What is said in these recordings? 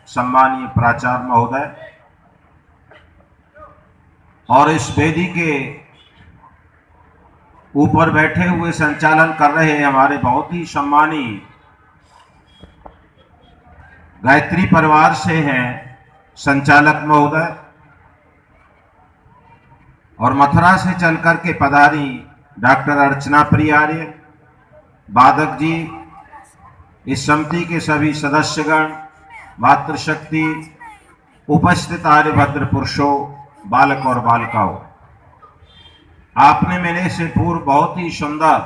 सम्मानीय प्राचार्य महोदय और इस वेदी के ऊपर बैठे हुए संचालन कर रहे हमारे बहुत ही सम्मानीय गायत्री परिवार से हैं संचालक महोदय और मथुरा से चलकर के पधारी डॉक्टर अर्चना प्रियार्य, बाधक जी, इस समिति के सभी सदस्यगण, मातृशक्ति, उपस्थित आर्यभद्र पुरुषों, बालक और बालिकाओं, आपने मेरे से पूर्व बहुत ही सुंदर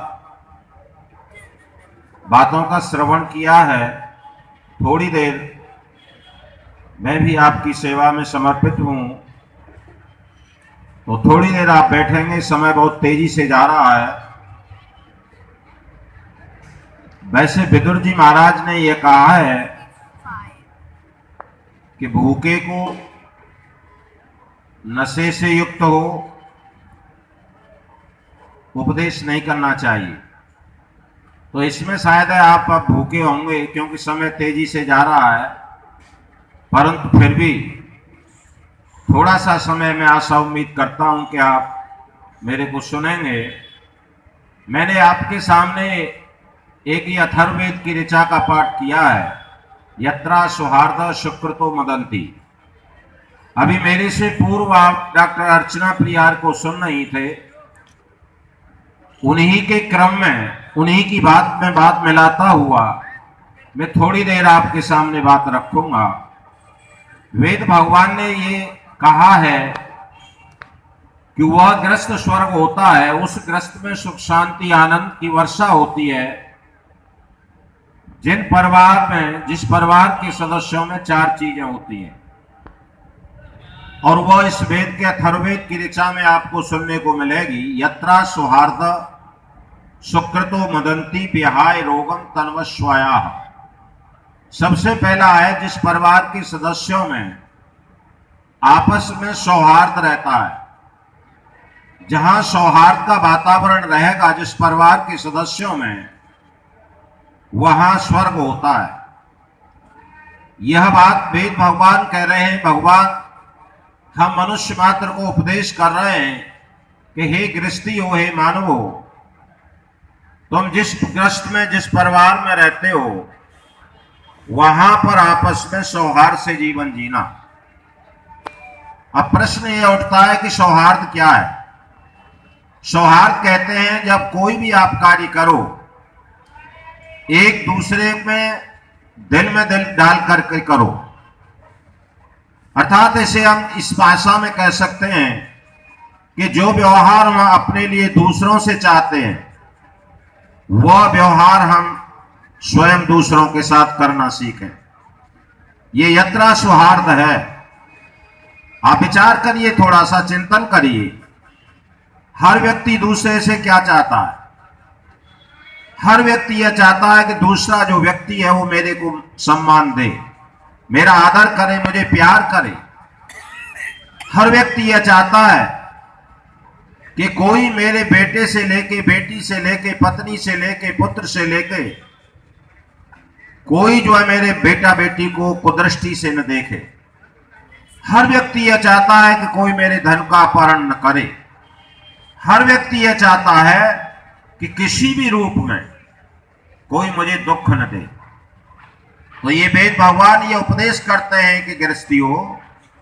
बातों का श्रवण किया है। थोड़ी देर मैं भी आपकी सेवा में समर्पित हूं, तो थोड़ी देर आप बैठेंगे। समय बहुत तेजी से जा रहा है। वैसे विदुर जी महाराज ने यह कहा है कि भूखे को नशे से युक्त हो उपदेश नहीं करना चाहिए। तो इसमें शायद आप अब भूखे होंगे क्योंकि समय तेजी से जा रहा है, परंतु फिर भी थोड़ा सा समय में आशा उम्मीद करता हूं कि आप मेरे को सुनेंगे। मैंने आपके सामने एक ही अथर्ववेद की ऋचा का पाठ किया है, यत्रा सौहार्द सुकृतो मदंती। अभी मेरे से पूर्व आप डॉक्टर अर्चना प्रियार को सुन रही थे। उन्हीं के क्रम में उन्हीं की बात मिलाता हुआ मैं थोड़ी देर आपके सामने बात रखूंगा। वेद भगवान ने ये कहा है कि वह ग्रस्त स्वर्ग होता है, उस ग्रस्त में सुख शांति आनंद की वर्षा होती है जिस परिवार के सदस्यों में 4 चीजें होती हैं, और वह इस वेद के अथर्ववेद की ऋचा में आपको सुनने को मिलेगी। यत्रा सौहार्द सुकृतो मदंती विहाय रोगम तन्वस्वाया। सबसे पहला है जिस परिवार के सदस्यों में आपस में सौहार्द रहता है। जहां सौहार्द का वातावरण रहेगा जिस परिवार के सदस्यों में, वहां स्वर्ग होता है। यह बात वेद भगवान कह रहे हैं। भगवान हम मनुष्य मात्र को उपदेश कर रहे हैं कि हे गृहस्थी हो, हे मानव हो, तुम जिस ग्रस्त में जिस परिवार में रहते हो वहां पर आपस में सौहार्द से जीवन जीना। अब प्रश्न यह उठता है कि सौहार्द क्या है। सौहार्द कहते हैं जब कोई भी आप कार्य करो एक दूसरे में दिल डाल करके करो। अर्थात इसे हम इस भाषा में कह सकते हैं कि जो व्यवहार हम अपने लिए दूसरों से चाहते हैं वह व्यवहार हम स्वयं दूसरों के साथ करना सीखें। ये यत्रा सौहार्द है। आप विचार करिए, थोड़ा सा चिंतन करिए। हर व्यक्ति दूसरे से क्या चाहता है? हर व्यक्ति यह चाहता है कि दूसरा जो व्यक्ति है वो मेरे को सम्मान दे, मेरा आदर करे, मुझे प्यार करे। हर व्यक्ति यह चाहता है कि कोई मेरे बेटे से लेके, बेटी से लेके, पत्नी से लेके, पुत्र से लेके कोई जो है मेरे बेटा बेटी को कुदृष्टि से न देखे। हर व्यक्ति यह चाहता है कि कोई मेरे धन का अपहरण न करे। हर व्यक्ति यह चाहता है कि किसी भी रूप में कोई मुझे दुख न दे। तो ये वेद भगवान ये उपदेश करते हैं कि गृहस्थियो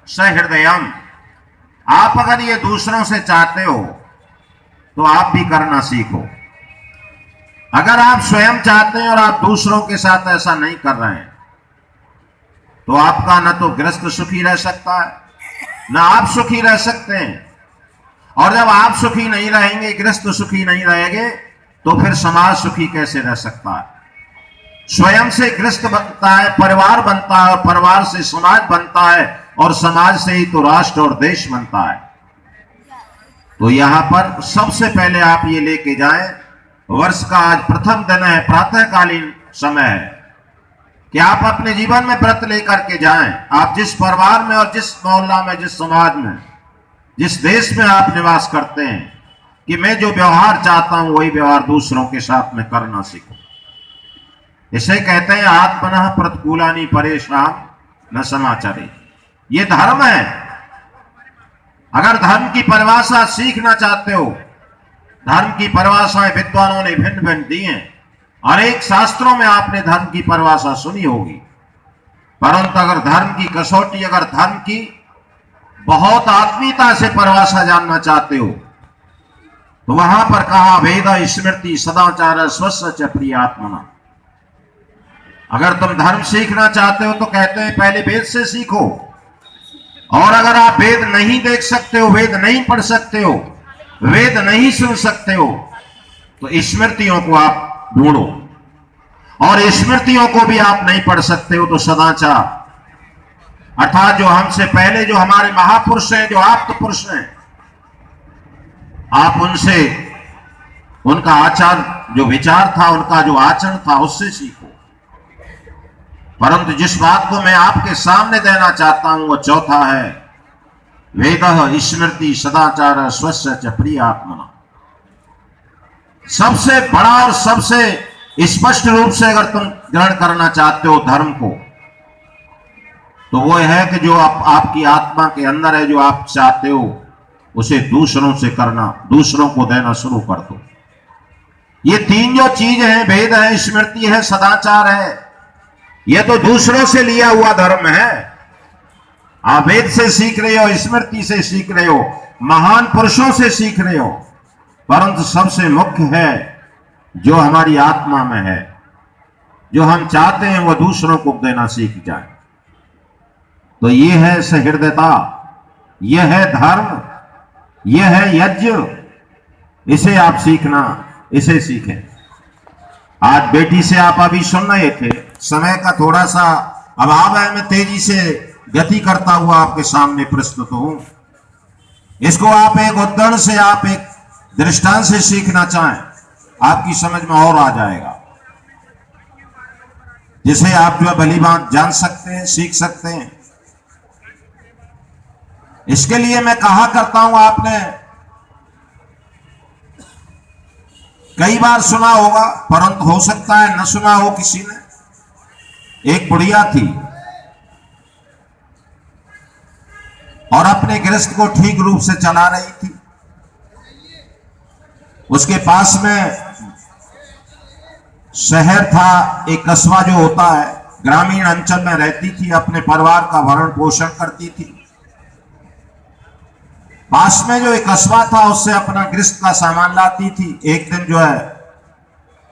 सहृदयम, आप अगर ये दूसरों से चाहते हो तो आप भी करना सीखो। अगर आप स्वयं चाहते हैं और आप दूसरों के साथ ऐसा नहीं कर रहे हैं तो आपका न तो गृहस्थ सुखी रह सकता है, न आप सुखी रह सकते हैं। और जब आप सुखी नहीं रहेंगे, गृहस्थ सुखी नहीं रहेंगे, तो फिर समाज सुखी कैसे रह सकता है? स्वयं से गृहस्थ बनता है, परिवार बनता है, और परिवार से समाज बनता है, और समाज से ही तो राष्ट्र और देश बनता है। तो यहां पर सबसे पहले आप ये लेके जाएं, वर्ष का आज प्रथम दिन है, प्रातःकालीन समय है, कि आप अपने जीवन में व्रत लेकर के जाएं। आप जिस परिवार में और जिस मोहल्ला में, जिस समाज में, जिस देश में आप निवास करते हैं, कि मैं जो व्यवहार चाहता हूं वही व्यवहार दूसरों के साथ में करना सीखो। इसे कहते हैं आत्मनः प्रतिकूलानि परेषां न समाचरे। ये धर्म है। अगर धर्म की परिभाषा सीखना चाहते हो, धर्म की परिभाषाएं विद्वानों ने भिन्न भिन्न दी हैं। अनेक शास्त्रों में आपने धर्म की परिभाषा सुनी होगी, परंतु अगर धर्म की कसौटी, अगर धर्म की बहुत आत्मीयता से परिभाषा जानना चाहते हो तो वहां पर कहा वेद स्मृति सदाचार स्वस्य च प्रियात्मना। अगर तुम धर्म सीखना चाहते हो तो कहते हैं पहले वेद से सीखो, और अगर आप वेद नहीं देख सकते हो, वेद नहीं पढ़ सकते हो, वेद नहीं सुन सकते हो, तो स्मृतियों को आप ढूंढो, और स्मृतियों को भी आप नहीं पढ़ सकते हो तो सदाचार अर्थात जो हमसे पहले जो हमारे महापुरुष हैं, जो आप्त पुरुष हैं, आप उनसे उनका आचार जो विचार था, उनका जो आचरण था, उससे सीखो। परंतु जिस बात को मैं आपके सामने देना चाहता हूं वो चौथा है वेद स्मृति सदाचार स्वस्य च प्रियात्मना। सबसे बड़ा और सबसे स्पष्ट रूप से अगर तुम ग्रहण करना चाहते हो धर्म को, तो वो है कि जो आपकी आत्मा के अंदर है, जो आप चाहते हो उसे दूसरों से करना, दूसरों को देना शुरू कर दो। ये तीन जो चीज है, वेद है, स्मृति है, सदाचार है, ये तो दूसरों से लिया हुआ धर्म है। आप वेद से सीख रहे हो, स्मृति से सीख रहे हो, महान पुरुषों से सीख रहे हो, परंतु सबसे मुख्य है जो हमारी आत्मा में है, जो हम चाहते हैं वो दूसरों को देना सीख जाए। तो ये है सहृदयता, यह है धर्म, यह है यज्ञ। इसे आप सीखना, इसे सीखें। आज बेटी से आप अभी सुन रहे थे, समय का थोड़ा सा अभाव है, मैं तेजी से गति करता हुआ आपके सामने प्रस्तुत हूं। इसको आप एक उदाहरण से, आप एक दृष्टांत से सीखना चाहें, आपकी समझ में और आ जाएगा, जिसे आप जो भली बात जान सकते हैं, सीख सकते हैं। इसके लिए मैं कहा करता हूं, आपने कई बार सुना होगा, परंतु हो सकता है न सुना हो किसी ने। एक बुढ़िया थी और अपने गृहस्थ को ठीक रूप से चला रही थी। उसके पास में शहर था, एक कस्बा जो होता है, ग्रामीण अंचल में रहती थी, अपने परिवार का भरण पोषण करती थी। पास में जो एक कस्बा था उससे अपना गृहस्थ का सामान लाती थी। एक दिन जो है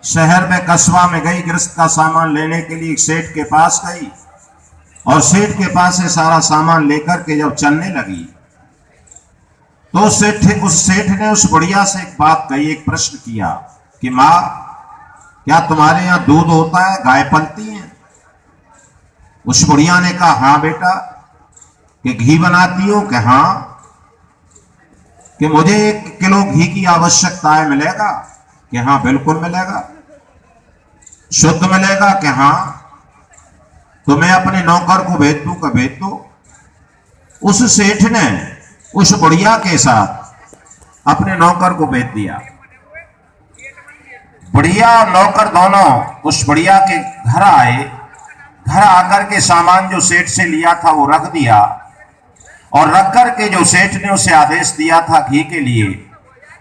शहर में कस्बा में गई, गृहस्थ का सामान लेने के लिए एक सेठ के पास गई, और सेठ के पास से सारा सामान लेकर के जब चलने लगी तो उस सेठ ने उस बुढ़िया से एक बात कही, एक प्रश्न किया कि माँ, क्या तुम्हारे यहाँ दूध होता है, गाय पलती है? उस बुढ़िया ने कहा हाँ बेटा। कि घी बनाती हो? कि हाँ। कि मुझे 1 किलो घी की आवश्यकता है, मिलेगा? कि हाँ बिल्कुल मिलेगा। शुद्ध मिलेगा? कि हाँ। तो मैं अपने नौकर को भेज दूं? का भेज दो। उस सेठ ने उस बुढ़िया के साथ अपने नौकर को भेज दिया। बुढ़िया और नौकर दोनों उस बुढ़िया के घर आए। घर आकर के सामान जो सेठ से लिया था वो रख दिया, और रख करके जो सेठ ने उसे आदेश दिया था घी के लिए,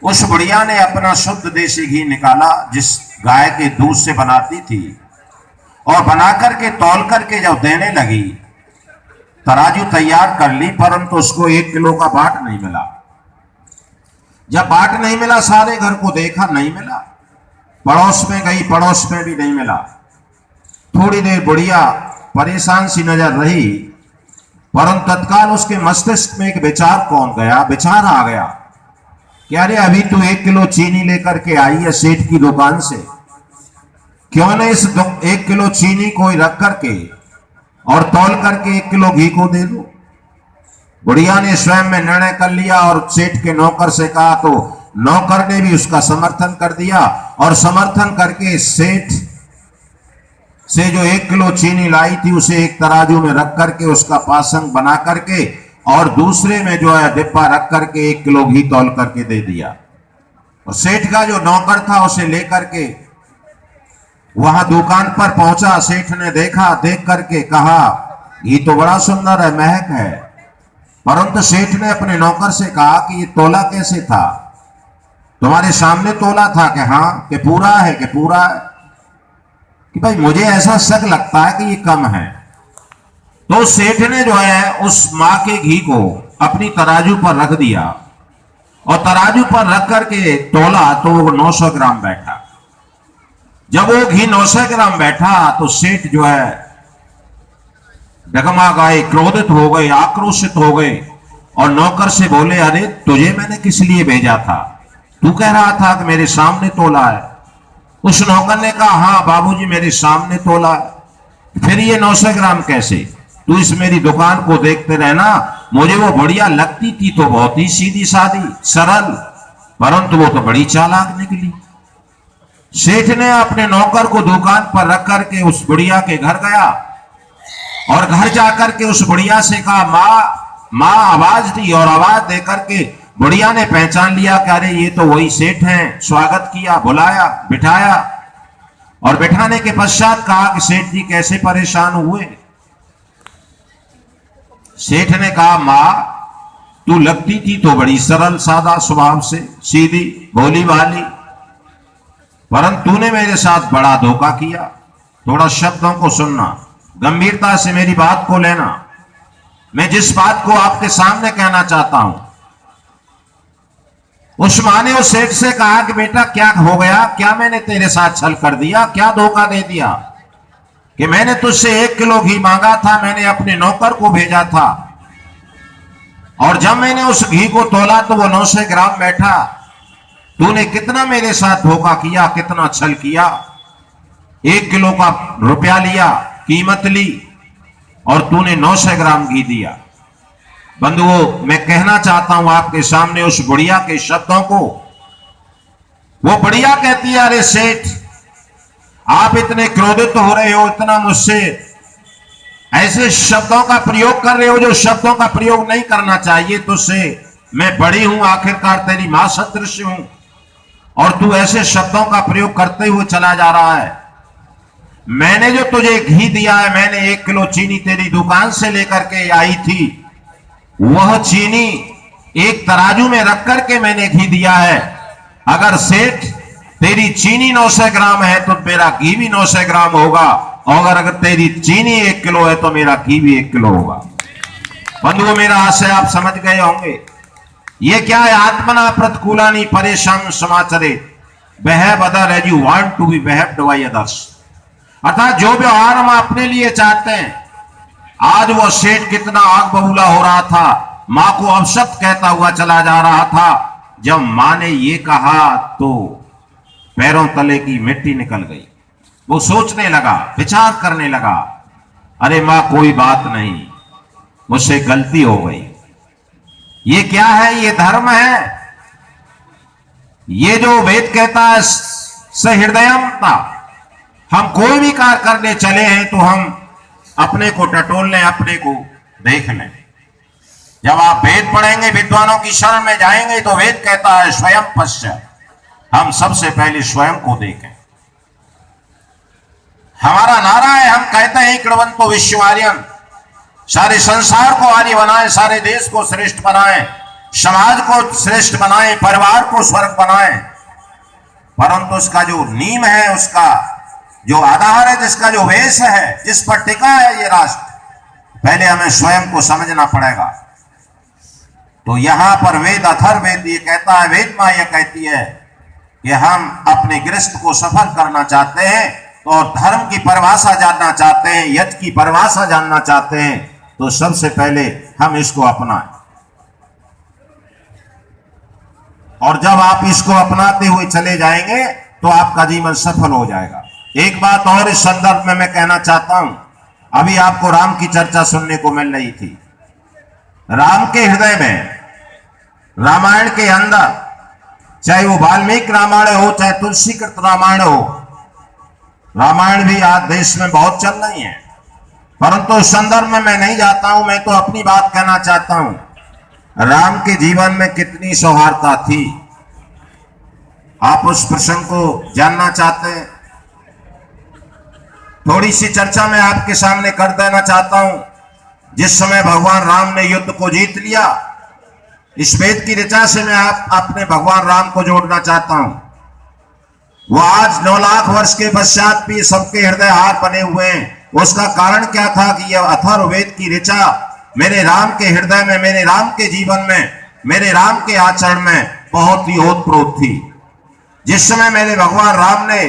उस बुढ़िया ने अपना शुद्ध देसी घी निकाला जिस गाय के दूध से बनाती थी, और बना करके तौल करके जब देने लगी, तराजू तैयार कर ली, परंतु उसको 1 किलो का बाट नहीं मिला। जब बाट नहीं मिला, सारे घर को देखा, नहीं मिला। पड़ोस में गई, पड़ोस में भी नहीं मिला। थोड़ी देर बुढ़िया परेशान सी नजर रही, परंतु तत्काल उसके मस्तिष्क में एक विचार कौन गया, विचार आ गया कि अरे अभी तो 1 किलो चीनी लेकर के आई है सेठ की दुकान से, क्यों न इस 1 किलो चीनी को रख करके और तौल करके 1 किलो घी को दे दो। बुढ़िया ने स्वयं में निर्णय कर लिया और सेठ के नौकर से कहा, तो नौकर ने भी उसका समर्थन कर दिया, और समर्थन करके सेठ से जो 1 किलो चीनी लाई थी उसे एक तराजू में रख करके उसका पासंग बना करके और दूसरे में जो है डिब्बा रख करके 1 किलो घी तौल करके दे दिया। और सेठ का जो नौकर था उसे लेकर के वहां दुकान पर पहुंचा। सेठ ने देखा, देख करके कहा, घी तो बड़ा सुंदर है, महक है। परंतु सेठ ने अपने नौकर से कहा कि ये तोला कैसे था? तुम्हारे सामने तोला था कि हाँ, कि पूरा है, कि पूरा है? कि भाई मुझे ऐसा शक लगता है कि ये कम है। तो सेठ ने जो है उस मां के घी को अपनी तराजू पर रख दिया और तराजू पर रख करके तोला तो वो 900 ग्राम बैठा। जब वो घी 900 ग्राम बैठा तो सेठ जो है डगमा गए, क्रोधित हो गए, आक्रोशित हो गए और नौकर से बोले, अरे तुझे मैंने किस लिए भेजा था? तू कह रहा था कि मेरे सामने तोला है। उस नौकर ने कहा, हाँ बाबूजी मेरे सामने तोला है। फिर ये 900 ग्राम कैसे? तू इस मेरी दुकान को देखते रहना, मुझे वो बढ़िया लगती थी तो बहुत ही सीधी सादी सरल, परंतु वो तो बड़ी चालाक निकली। सेठ ने अपने नौकर को दुकान पर रख करके उस बुढ़िया के घर गया और घर जाकर के उस बुढ़िया से कहा, माँ माँ, आवाज दी और आवाज दे करके बुढ़िया ने पहचान लिया कि अरे ये तो वही सेठ हैं। स्वागत किया, बुलाया, बिठाया और बिठाने के पश्चात कहा कि सेठ जी कैसे परेशान हुए? सेठ ने कहा, माँ तू लगती थी तो बड़ी सरल सादा स्वभाव से, सीधी भोली भाली, परंतु तूने मेरे साथ बड़ा धोखा किया। थोड़ा शब्दों को सुनना, गंभीरता से मेरी बात को लेना। मैं जिस बात को आपके सामने कहना चाहता हूं। उस मां ने उस सेठ से कहा कि बेटा क्या हो गया? क्या मैंने तेरे साथ छल कर दिया? क्या धोखा दे दिया कि मैंने तुझसे 1 किलो घी मांगा था, मैंने अपने नौकर को भेजा था और जब मैंने उस घी को तोला तो वो 900 ग्राम बैठा। तूने कितना मेरे साथ धोखा किया, कितना छल किया। 1 किलो का रुपया लिया, कीमत ली और तूने 900 ग्राम घी दिया। बंधुओं, मैं कहना चाहता हूं आपके सामने उस बुढ़िया के शब्दों को। वो बुढ़िया कहती है, अरे सेठ आप इतने क्रोधित हो रहे हो, इतना मुझसे ऐसे शब्दों का प्रयोग कर रहे हो जो शब्दों का प्रयोग नहीं करना चाहिए तुझसे। मैं बड़ी हूं, आखिरकार तेरी मां सदृश हूं और तू ऐसे शब्दों का प्रयोग करते हुए चला जा रहा है। मैंने जो तुझे घी दिया है, मैंने 1 किलो चीनी तेरी दुकान से लेकर के आई थी, वह चीनी एक तराजू में रख करके मैंने घी दिया है। अगर सेठ तेरी चीनी 900 ग्राम है तो मेरा घी भी 900 ग्राम होगा, और अगर तेरी चीनी 1 किलो है तो मेरा घी भी 1 किलो होगा। बंधुओं, मेरा आशय आप समझ गए होंगे। ये क्या है? आत्मना प्रतिकूलानि परेशान समाचरे behave other as you want to be behaved by others. अर्थात जो व्यवहार हम अपने लिए चाहते हैं। आज वो सेठ कितना आग बबूला हो रहा था, मां को अपशब्द कहता हुआ चला जा रहा था। जब मां ने ये कहा तो पैरों तले की मिट्टी निकल गई। वो सोचने लगा, विचार करने लगा, अरे मां कोई बात नहीं, मुझसे गलती हो गई। ये क्या है? ये धर्म है। ये जो वेद कहता है सहृदयता, हम कोई भी कार्य करने चले हैं तो हम अपने को टटोल लें, अपने को देख लें। जब आप वेद पढ़ेंगे, विद्वानों की शरण में जाएंगे तो वेद कहता है स्वयं पश्चात, हम सबसे पहले स्वयं को देखें। हमारा नारा है, हम कहते हैं कृणवंतो विश्व आर्यन, सारे संसार को आर्य बनाएं, सारे देश को श्रेष्ठ बनाएं, समाज को श्रेष्ठ बनाएं, परिवार को स्वर्ग बनाएं। परंतु उसका जो नीम है, उसका जो आधार है, जिसका जो वेश है, जिस पर टिका है ये राष्ट्र, पहले हमें स्वयं को समझना पड़ेगा। तो यहां पर वेद, अथर्ववेद ये कहता है, वेद मां ये कहती है कि हम अपने गृहस्थ को सफल करना चाहते हैं तो, और धर्म की परिभाषा जानना चाहते हैं, यज्ञ की परिभाषा जानना चाहते हैं, तो सबसे पहले हम इसको अपनाएं। और जब आप इसको अपनाते हुए चले जाएंगे तो आपका जीवन सफल हो जाएगा। एक बात और इस संदर्भ में मैं कहना चाहता हूं। अभी आपको राम की चर्चा सुनने को मिल रही थी। राम के हृदय में, रामायण के अंदर, चाहे वो वाल्मीकि रामायण हो, चाहे तुलसीकृत रामायण हो, रामायण भी आज देश में बहुत चल रही है, परंतु उस संदर्भ में मैं नहीं जाता हूं। मैं तो अपनी बात कहना चाहता हूं। राम के जीवन में कितनी सौहार्दता थी, आप उस प्रसंग को जानना चाहते हैं? थोड़ी सी चर्चा मैं आपके सामने कर देना चाहता हूं। जिस समय भगवान राम ने युद्ध को जीत लिया, इस वेद की ऋचा से मैं अपने भगवान राम को जोड़ना चाहता हूं। वो आज 9 लाख वर्ष के पश्चात भी सबके हृदय हार बने हुए हैं। उसका कारण क्या था कि यह अथर्ववेद की ऋचा मेरे राम के हृदय में, मेरे राम के जीवन में, मेरे राम के आचरण में बहुत ही ओतप्रोत थी। जिस समय मेरे भगवान राम ने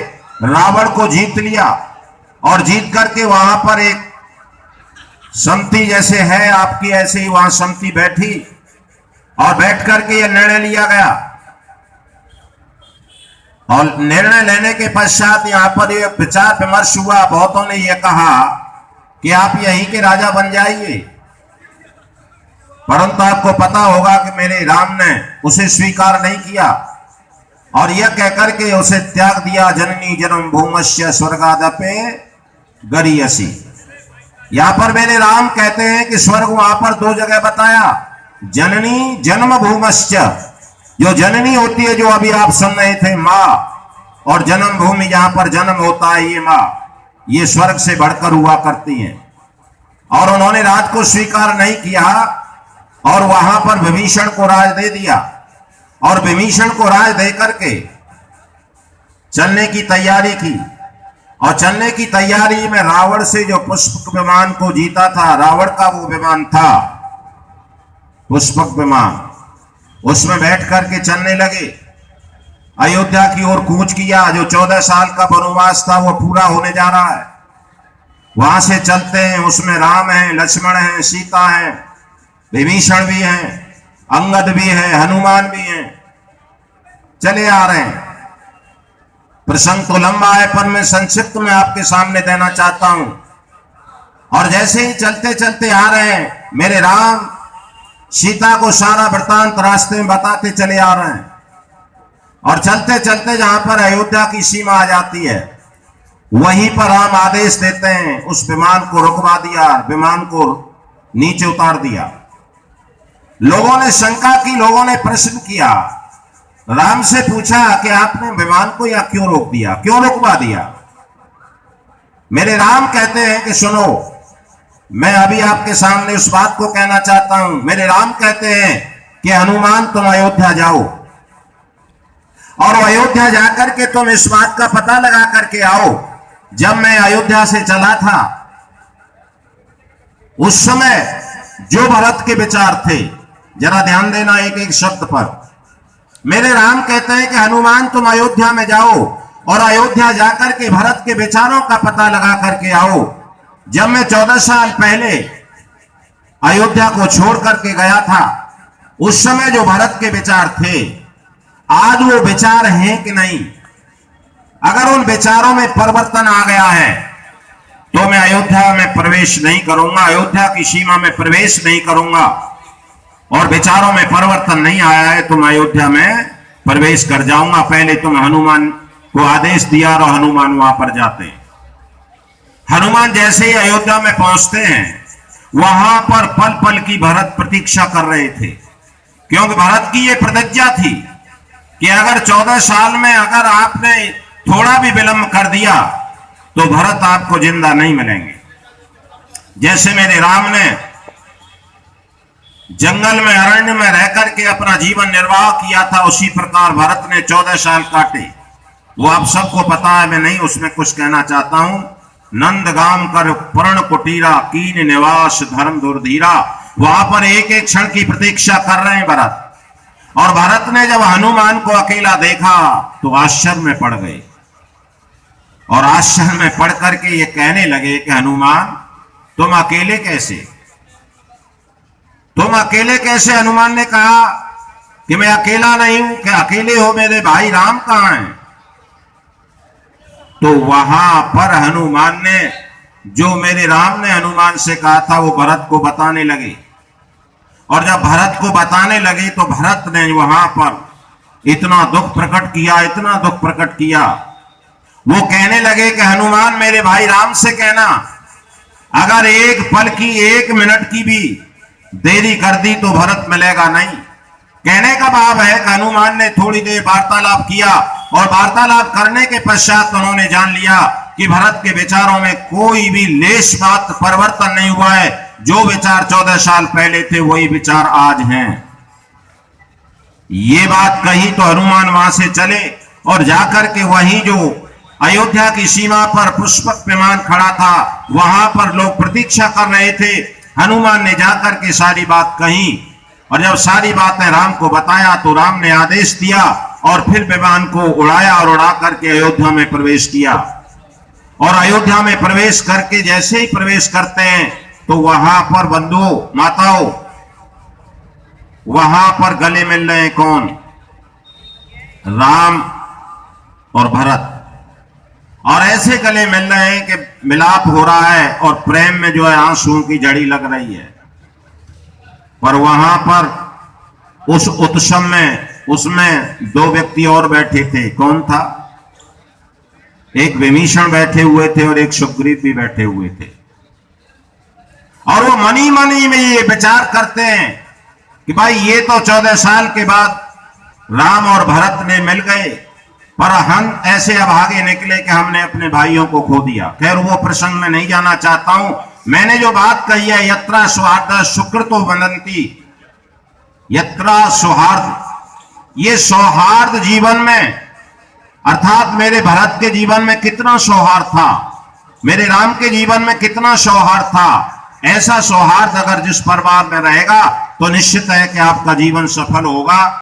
रावण को जीत लिया और जीत करके वहां पर एक समिति जैसे है आपकी, ऐसे ही वहां समिति बैठी और बैठ करके यह निर्णय लिया गया। और निर्णय लेने के पश्चात यहां पर यह विचार विमर्श हुआ। बहुतों ने यह कहा कि आप यहीं के राजा बन जाइए, परंतु आपको पता होगा कि मेरे राम ने उसे स्वीकार नहीं किया और यह कहकर के उसे त्याग दिया। जननी जन्म भूमस्य स्वर्गादपे गरीयसी। यहां पर मेरे राम कहते हैं कि स्वर्ग वहां पर 2 जगह बताया, जननी जन्म भूमस्य, जो जननी होती है, जो अभी आप सुन रहे थे, मां, और जन्म भूमि जहां पर जन्म होता है, ये मां, ये स्वर्ग से बढ़कर हुआ करती हैं। और उन्होंने राज को स्वीकार नहीं किया और वहां पर विभीषण को राज दे दिया और विभीषण को राज दे करके चलने की तैयारी की। और चलने की तैयारी में रावण से जो पुष्पक विमान को जीता था, रावण का वो विमान था पुष्पक विमान, उसमें बैठ करके चलने लगे। अयोध्या की ओर कूच किया। जो 14 साल का वनवास था वो पूरा होने जा रहा है। वहां से चलते हैं, उसमें राम है, लक्ष्मण है, सीता है, विभीषण भी हैं, अंगद भी है, हनुमान भी हैं, चले आ रहे हैं। प्रसंग तो लंबा है पर मैं संक्षिप्त में आपके सामने देना चाहता हूं। और जैसे ही चलते चलते आ रहे हैं, मेरे राम सीता को सारा वृत्तांत रास्ते में बताते चले आ रहे हैं। और चलते चलते जहां पर अयोध्या की सीमा आ जाती है, वहीं पर राम आदेश देते हैं, उस विमान को रुकवा दिया, विमान को नीचे उतार दिया। लोगों ने शंका की, लोगों ने प्रश्न किया, राम से पूछा कि आपने विमान को यहां क्यों रोक दिया, क्यों रुकवा दिया? मेरे राम कहते हैं कि सुनो, मैं अभी आपके सामने उस बात को कहना चाहता हूं। मेरे राम कहते हैं कि हनुमान तुम अयोध्या जाओ और अयोध्या जाकर के तुम इस बात का पता लगा करके आओ, जब मैं अयोध्या से चला था उस समय जो भरत के विचार थे, जरा ध्यान देना एक एक शब्द पर। मेरे राम कहते हैं कि हनुमान तुम अयोध्या में जाओ और अयोध्या जाकर के भरत के विचारों का पता लगा करके आओ। जब मैं 14 साल पहले अयोध्या को छोड़ करके गया था, उस समय जो भरत के विचार थे, आज वो विचार हैं कि नहीं? अगर उन विचारों में परिवर्तन आ गया है तो मैं अयोध्या में प्रवेश नहीं करूंगा, अयोध्या की सीमा में प्रवेश नहीं करूंगा। और विचारों में परिवर्तन नहीं आया है तो मैं अयोध्या में प्रवेश कर जाऊंगा। पहले तुम हनुमान को आदेश दिया और हनुमान वहां पर जाते हैं। हनुमान जैसे ही अयोध्या में पहुंचते हैं, वहां पर पल पल की भरत प्रतीक्षा कर रहे थे, क्योंकि भरत की यह प्रतिज्ञा थी कि अगर 14 साल में अगर आपने थोड़ा भी विलंब कर दिया तो भरत आपको जिंदा नहीं मिलेंगे। जैसे मेरे राम ने जंगल में, अरण्य में रह करके अपना जीवन निर्वाह किया था, उसी प्रकार भरत ने 14 साल काटे। वो आप सबको पता है, मैं नहीं उसमें कुछ कहना चाहता हूं। नंदगाम कर पर्ण कुटीरा, कीन निवास धर्म दुर्धीरा। वहां पर एक एक क्षण की प्रतीक्षा कर रहे हैं भरत। और भरत ने जब हनुमान को अकेला देखा तो आश्चर्य में पड़ गए और आश्चर्य में पड़ करके ये कहने लगे कि हनुमान तुम अकेले कैसे, तुम अकेले कैसे? हनुमान ने कहा कि मैं अकेला नहीं हूं। कि अकेले हो? मेरे भाई राम कहां हैं? तो वहां पर हनुमान ने, जो मेरे राम ने हनुमान से कहा था, वो भरत को बताने लगे। और जब भरत को बताने लगे तो भरत ने वहां पर इतना दुख प्रकट किया, इतना दुख प्रकट किया। वो कहने लगे कि हनुमान मेरे भाई राम से कहना, अगर एक पल की, 1 मिनट की भी देरी कर दी तो भरत मिलेगा नहीं। कहने का भाव है कि हनुमान ने थोड़ी देर वार्तालाप किया और वार्तालाप करने के पश्चात उन्होंने जान लिया कि भरत के विचारों में कोई भी लेश मात्र परिवर्तन नहीं हुआ है। जो विचार 14 साल पहले थे वही विचार आज हैं। ये बात कही तो हनुमान वहां से चले और जाकर के वहीं जो अयोध्या की सीमा पर पुष्पक विमान खड़ा था वहां पर लोग प्रतीक्षा कर रहे थे। हनुमान ने जाकर के सारी बात कही और जब सारी बातें राम को बताया तो राम ने आदेश दिया और फिर विमान को उड़ाया और उड़ा करके अयोध्या में प्रवेश किया। और अयोध्या में प्रवेश करके जैसे ही प्रवेश करते हैं तो वहां पर बंधुओं माताओं वहां पर गले मिल रहे हैं कौन? राम और भरत। और ऐसे गले मिल रहे हैं कि मिलाप हो रहा है और प्रेम में जो है आंसुओं की झड़ी लग रही है। पर वहां पर उस उत्सव में उसमें दो व्यक्ति और बैठे थे। कौन था? एक विभीषण बैठे हुए थे और एक सुग्रीव भी बैठे हुए थे। और वो मनी मनी में ये विचार करते हैं कि भाई ये तो 14 साल के बाद राम और भरत ने मिल गए, पर हम ऐसे अभागे निकले कि हमने अपने भाइयों को खो दिया। खैर वो प्रसंग में नहीं जाना चाहता हूं। मैंने जो बात कही है यत्रा सौहार्द सुकृतो वदंती, यत्रा सौहार्द, ये सौहार्द जीवन में अर्थात मेरे भरत के जीवन में कितना सौहार्द था, मेरे राम के जीवन में कितना सौहार्द था। ऐसा सौहार्द अगर जिस परिवार में रहेगा तो निश्चित है कि आपका जीवन सफल होगा।